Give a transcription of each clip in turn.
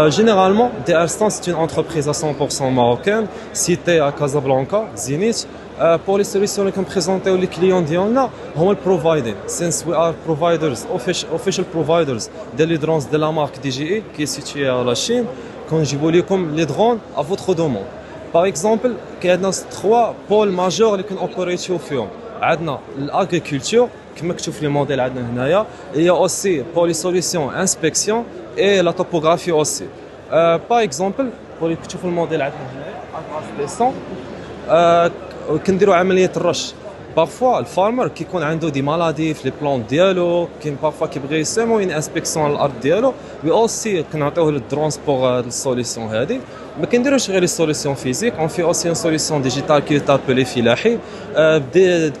Généralement, DRSTAN, c'est une entreprise à 100% marocaine, citée à Casablanca, Zenith. Pour les solutions que nous présentons aux clients ديالنا هما providing. Since we are providers, official providers de l'hydrance de la marque DJI qui est située à la Chine, كنجيبوا لكم les drones à votre demande. Par exemple, كاين 3 pôles majeurs اللي كنوبريتيو فيهم. عندنا l'agriculture كما كتشوف في الموديل عندنا هنايا. Il y a aussi pour les solutions inspection et la topographie aussi. Par exemple, pour les كتشوف الموديل عندنا هنايا كنديروا عمليه الرش. بارفوا الفارمر كيكون عنده دي مالادي في لي بلون ديالو، كاين بارفوا كيبغي يسمو ان انسبكسيون على الارض ديالو، وي اوسي كنعطيوه الدرونز بوغ هاد السوليسيون هادي. ما كنديروش غير لي سوليسيون فيزيك، اون في اوسي ان سوليسيون ديجيتال كي تابلي فلاحي.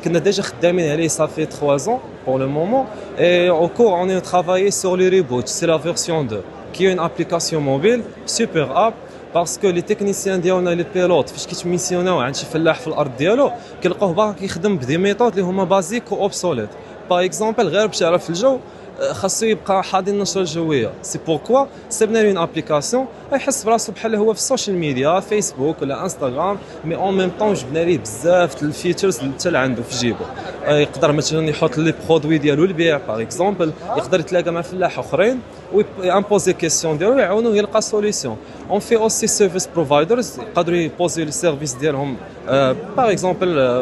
كنا ديجا خدامين عليه صافي 3 ans pour le moment et au cours on est travaillé sur le reboot, c'est la version 2 qui est une application mobile super app. باسكو لي تكنيسيان ديالنا لي بيلوت فاش كيتميسيوناو عند شي فلاح في الارض ديالو كيلقاوه باقي كيخدم بدي ميثود اللي هما بازيك و اوبسوليت. باغ اكزومبل غير باش يعرف في الجو خاصو يبقى حاضر النشره الجويه. سي بوركوا سيبنا له اون ابليكاسيون يحس براسو بحال هو في السوشيال ميديا فيسبوك ولا انستغرام، مي اون ميم طون جبنا ليه بزاف الفيتشرز اللي حتى عنده في جيبو. يقدر مثلا يحط لي برودوي ديالو البيع باغ اكزومبل، يقدر يتلاقى مع فلاح اخرين ويامبوزي كيسيون ديالو يعاونوه يلقى سوليسيون. اون في اوسي سيرفيس بروفايدرز يقدروا يبوزيو لي سيرفيس ديالهم باغ اكزومبل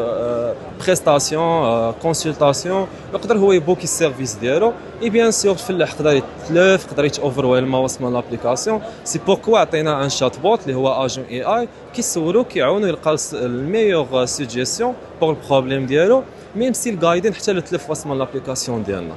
بريستاسيون كونسلطاسيون، يقدر هو يبوكي السيرفيس ديالو. اي بيان سور الفلاح يقدر يتلف، يقدر يتوفرويلما وسط لابليكاسيون. سي بوركوا عطينا ان شات بوت اللي هو اجون اي اي كيسولو كيعاونو يلقى الميور سوجيسيون بور البروبليم ديالو، ميم سي الغايدين حتى لتلف وسط لابليكاسيون ديالنا.